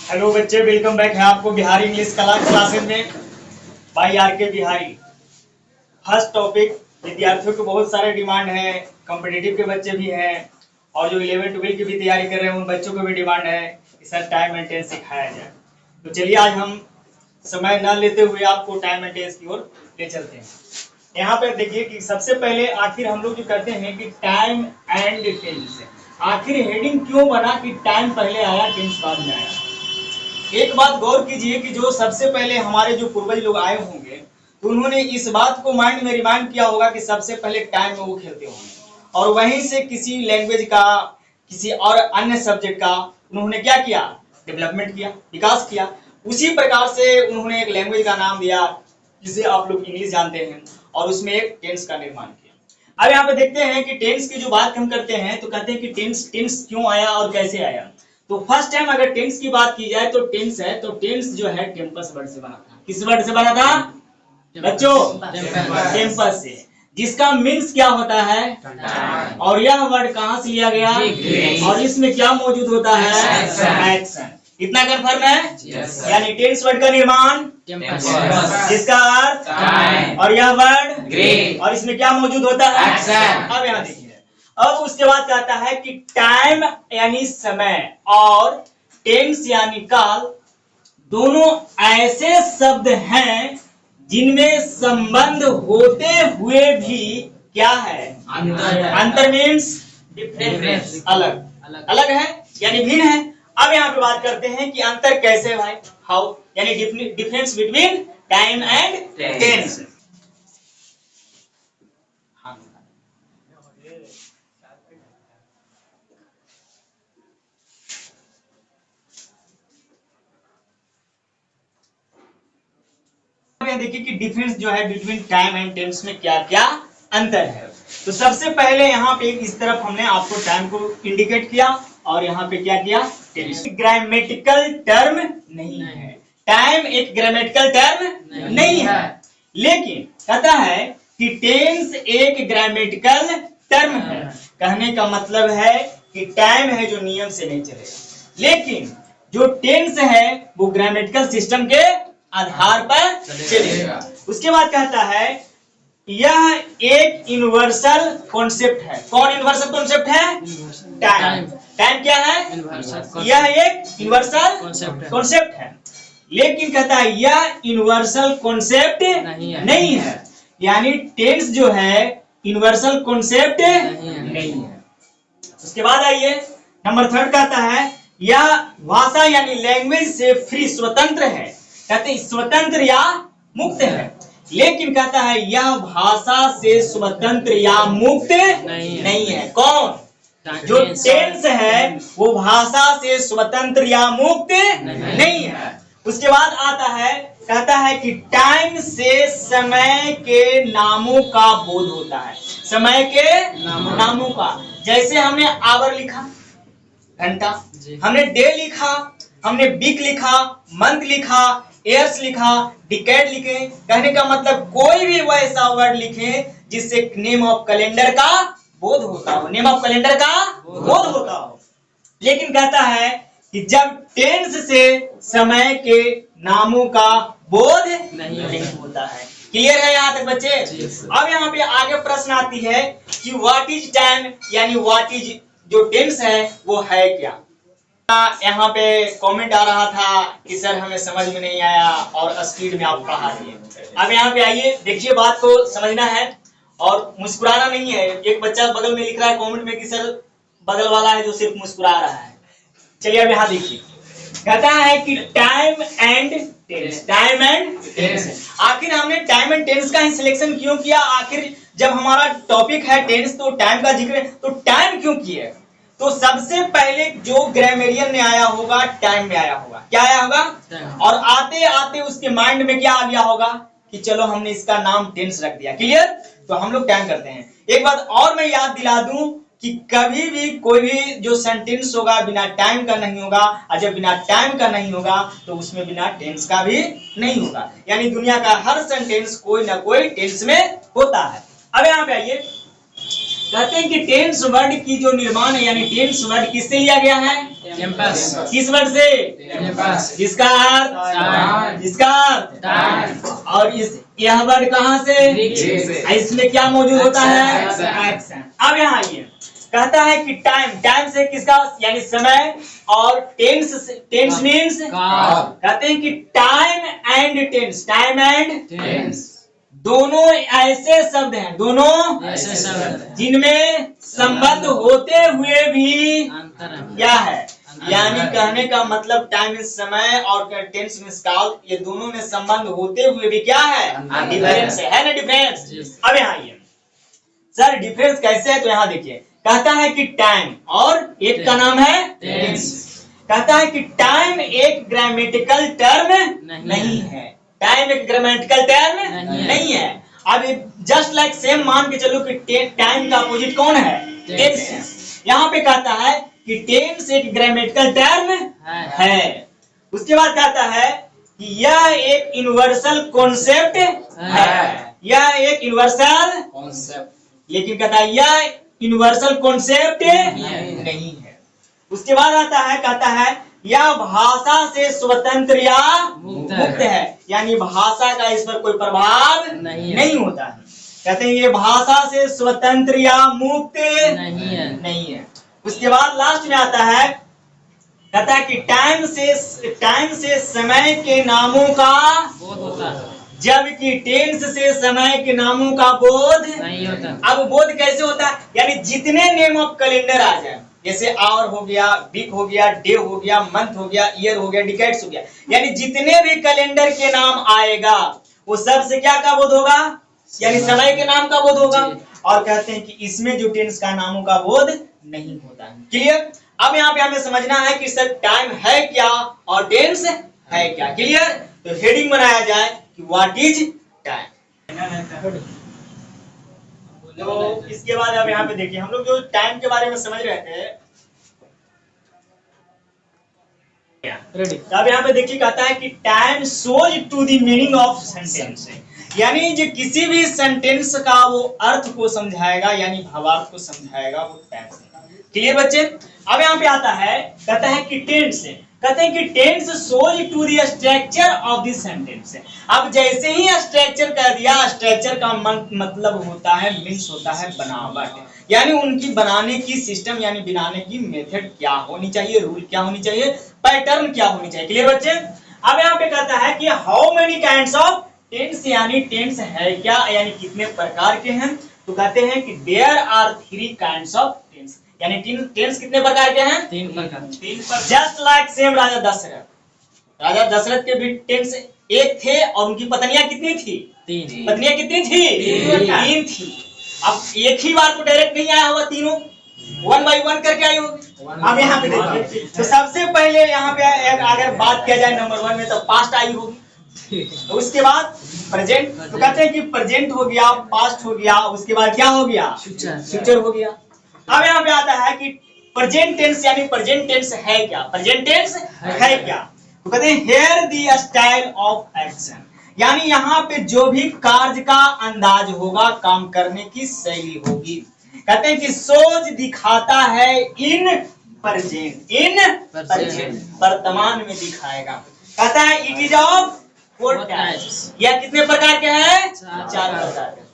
Hello बच्चे, welcome back है आपको बिहारी इंग्लिश क्लासेस में भाई आर के बिहारी। फर्स्ट टॉपिक, विद्यार्थियों को बहुत सारे डिमांड है, कॉम्पिटिटिव के बच्चे भी हैं और जो 11-12 की भी तैयारी कर रहे हैं उन बच्चों को भी डिमांड है कि सर टाइम मेंटेनेंस सिखाया जाए। तो चलिए आज हम समय न लेते हुए आपको टाइम मेंटेनेंस की ओर ले चलते हैं। यहाँ पे देखिए कि सबसे पहले आखिर हम लोग जो करते हैं कि टाइम एंड टेंस, आखिर हेडिंग क्यों बना कि टाइम पहले आया टेंस बाद में आया। एक बात गौर कीजिए कि जो सबसे पहले हमारे जो पूर्वज लोग आए होंगे तो उन्होंने इस बात को माइंड में रिमाइंड किया होगा कि सबसे पहले टाइम में वो खेलते होंगे और वहीं से किसी लैंग्वेज का, किसी और अन्य सब्जेक्ट का उन्होंने क्या किया, डेवलपमेंट किया, विकास किया। उसी प्रकार से उन्होंने एक लैंग्वेज का नाम दिया जिसे आप लोग इंग्लिश जानते हैं और उसमें एक टेंस का निर्माण किया। अब यहाँ पे देखते हैं कि टेंस की जो बात हम करते हैं तो कहते हैं कि टेंस क्यों आया और कैसे आया। तो फर्स्ट टाइम अगर टेंस की बात की जाए तो टेंस है, तो टेंस जो है टेम्पस वर्ड से बना था। किस वर्ड से बना था बच्चों? टेम्पस से, जिसका मीन्स क्या होता है, और यह वर्ड कहां से लिया गया, और इसमें क्या मौजूद होता है, एक्शन। इतना कंफर्म है? यानी टेंस वर्ड का निर्माण जिसका अर्थ और यह वर्ड और इसमें क्या मौजूद होता है, एक्शन। अब यहाँ देखिए, अब उसके बाद कहता है कि टाइम यानी समय और टेंस यानी काल दोनों ऐसे शब्द हैं जिनमें संबंध होते हुए भी क्या है, अंतर मीन्स डिफरेंस, अलग अलग है यानी भिन्न है। अब यहाँ पे बात करते हैं कि अंतर कैसे भाई, हाउ, यानी difference between time and tense. देखिए कि डिफरेंस जो है बिटवीन टाइम एंड टेंस में क्या क्या अंतर है। तो सबसे पहले यहाँ पे इस तरफ हमने आपको टाइम को इंडिकेट किया और यहाँ पे क्या किया, टेंस। ग्रामेटिकल टर्म नहीं है, टाइम एक ग्रामेटिकल टर्म नहीं है, लेकिन कहता है कि टेंस एक ग्रामेटिकल टर्म है। कहने का मतलब है कि टाइम है जो नियम से नहीं चलेगा, लेकिन जो टेंस है वो ग्रामेटिकल सिस्टम के आधार पर चलेगा। उसके बाद कहता है यह एक यूनिवर्सल कॉन्सेप्ट है। कौन यूनिवर्सल कॉन्सेप्ट है? टाइम। टाइम क्या है? यह एक यूनिवर्सल कॉन्सेप्ट है, लेकिन कहता है यह यूनिवर्सल कॉन्सेप्ट नहीं है, यानी टेंस जो है यूनिवर्सल कॉन्सेप्ट नहीं है। उसके बाद आइए नंबर 3 कहता है यह भाषा यानी लैंग्वेज से फ्री, स्वतंत्र है। कहते हैं स्वतंत्र या मुक्त है, लेकिन कहता है यह भाषा से स्वतंत्र या मुक्त नहीं है। कौन? जो टेंस है वो भाषा से स्वतंत्र या मुक्त नहीं है। उसके बाद आता है, कहता है कि टाइम से समय के नामों का बोध होता है। समय के नामों का, जैसे हमने आवर लिखा, घंटा, हमने डे लिखा, हमने वीक लिखा, मंथ लिखा, ईयर्स लिखा, डिकेड लिखे। कहने का मतलब कोई भी वैसा वर्ड लिखे जिससे नेम ऑफ कैलेंडर का बोध होता हो, नेम ऑफ कैलेंडर का बोध होता हो। लेकिन कहता है कि जब टेंस से समय के नामों का बोध नहीं होता है। क्लियर है यहाँ तक बच्चे? अब यहाँ पे आगे प्रश्न आती है कि व्हाट इज टाइम, यानी व्हाट इज जो टेंस है वो है क्या। यहाँ पे कमेंट आ रहा था कि सर हमें समझ में नहीं आया और स्पीड में आप पढ़ा दिए। अब यहाँ पे आइए, देखिए बात को समझना है और मुस्कुराना नहीं है। एक बच्चा बगल में लिख रहा है कमेंट में कि सर बगल वाला है जो सिर्फ मुस्कुरा रहा है। चलिए अब यहाँ देखिए, कहता है कि time and tense, time and tense. आखिर हमने टाइम एंड टेंस का ही सिलेक्शन क्यों किया? आखिर जब हमारा टॉपिक है टेंस तो टाइम का जिक्र, तो टाइम क्यों किया? तो सबसे पहले जो ग्रामेरियन ने आया होगा टाइम में आया होगा। क्या आया होगा? और आते आते उसके माइंड में क्या आ गया होगा कि चलो हमने इसका नाम टेंस रख दिया। क्लियर? तो हम लोग टाइम करते हैं। एक बात और मैं याद दिला दूं कि कभी भी कोई भी जो सेंटेंस होगा बिना टाइम का नहीं होगा, और जब बिना टाइम का नहीं होगा तो उसमें बिना टेंस का भी नहीं होगा। यानी दुनिया का हर सेंटेंस कोई ना कोई टेंस में होता है। अब यहाँ पे आइए, कहते हैं कि टेंस वर्ड की जो निर्माण है यानी टेंस वर्ड किससे लिया गया है? किस वर्ड से? जिसका अर्थ और इस यह वर्ड कहाँ से? इसमें क्या मौजूद होता है? एक्शन। अब यहाँ आइए, कहता है कि टाइम से किसका यानी समय, और टेंस मीन्स कहते हैं कि टाइम एंड टेंस दोनों ऐसे शब्द हैं जिनमें संबंध होते हुए भी क्या है, यानी कहने का मतलब टाइम मीन्स समय और टेंस मीन्स काल, ये दोनों में संबंध होते हुए भी क्या है? डिफरेंस है ना? डिफरेंस। अब यहाँ आइए सर, डिफरेंस कैसे है? तो यहाँ देखिए, कहता है कि टाइम और एक का नाम है टेंस। कहता है कि टाइम एक ग्रामेटिकल टर्म नहीं है। टाइम एक ग्रामेटिकल टर्म नहीं है। अब जस्ट लाइक सेम मान के चलो कि टाइम का अपोजिट कौन है? टेंस। यहाँ पे कहता है कि टेंस एक ग्रामेटिकल टर्म है। उसके बाद कहता है कि यह एक यूनिवर्सल कॉन्सेप्ट है। यह एक यूनिवर्सल कॉन्सेप्ट, लेकिन कहता है यह यूनिवर्सल कॉन्सेप्ट नहीं है। उसके बाद आता है, कहता है यह भाषा से स्वतंत्र या मुक्त है, यानी भाषा का इस पर कोई प्रभाव नहीं होता है। कहते हैं ये भाषा से स्वतंत्र या मुक्त नहीं है। उसके बाद लास्ट में आता है, कहता है कि टाइम से समय के नामों का बोध होता है, जबकि टेंस से समय के नामों का बोध नहीं होता। अब बोध कैसे होता है? यानी जितने नेम ऑफ कैलेंडर आ जाए, जैसे आवर हो गया, वीक हो गया, डे हो गया, मंथ हो गया, ईयर हो गया, डिकेड्स हो गया, यानी जितने भी कैलेंडर के नाम आएगा वो सब से क्या का बोध होगा? यानी समय के नाम का बोध होगा। और कहते हैं कि इसमें जो टेंस का नामों का बोध नहीं होता है। क्लियर? अब यहाँ पे हमें समझना है कि सर टाइम है क्या और टेंस है क्या। क्लियर? तो हेडिंग बनाया जाए कि व्हाट इज टाइम। तो इसके बाद अब यहाँ पे देखिए, हम लोग जो टाइम के बारे में समझ रहे थे, अब यहाँ पे देखिए कहता है कि time shows to the meaning of sentence, यानी जो किसी भी सेंटेंस का वो अर्थ को समझाएगा, यानी भावार्थ को समझाएगा, वो टाइम से। क्लियर बच्चे? अब यहाँ पे आता है, कहता है कि टेंस, कहते हैं कि tense shows to the structure of the sentence. अब जैसे ही स्ट्रक्चर कह दिया, स्ट्रक्चर का मतलब होता है, मीन्स होता है बनावट, यानी उनकी बनाने की सिस्टम, यानी बनाने की मेथड क्या होनी चाहिए, रूल क्या होनी चाहिए, पैटर्न क्या होनी चाहिए। क्लियर बच्चे? अब यहाँ पे कहता है कि how many kinds of tense, यानी टेंस है क्या, यानी कितने प्रकार के हैं। तो कहते हैं कि there are 3 kinds of tense, यानी टेंस कितने प्रकार के हैं? 3 प्रकार। Just like same Raja Dashrath के भी टेंस एक थे और उनकी पत्नियां कितनी थी? 3। पत्नियां कितनी थी? 3 थी। अब एक ही बार तो डायरेक्ट नहीं आया होगा, तीनों 1 बाय 1 करके आई होगी। अब यहाँ पे देखिए, तो सबसे पहले यहाँ पे अगर बात किया जाए नंबर 1 में, तो पास्ट आई होगी, तो उसके बाद प्रेजेंट, तो कहते हैं कि प्रेजेंट हो गया, पास्ट हो गया, उसके बाद क्या हो गया? फ्यूचर हो गया। अब यहाँ पे आता है कि प्रेजेंट टेंस, यानी प्रेजेंट टेंस है क्या, प्रेजेंट टेंस है क्या। तो कहते हैं here the style of action, यानी यहाँ पे जो भी कार्य का अंदाज होगा, काम करने की शैली होगी। कहते हैं कि सोच दिखाता है इन प्रेजेंट, वर्तमान में दिखाएगा। कहता है इट इज ऑफ 4 टाइप्स, यह कितने प्रकार के हैं? 4 प्रकार के।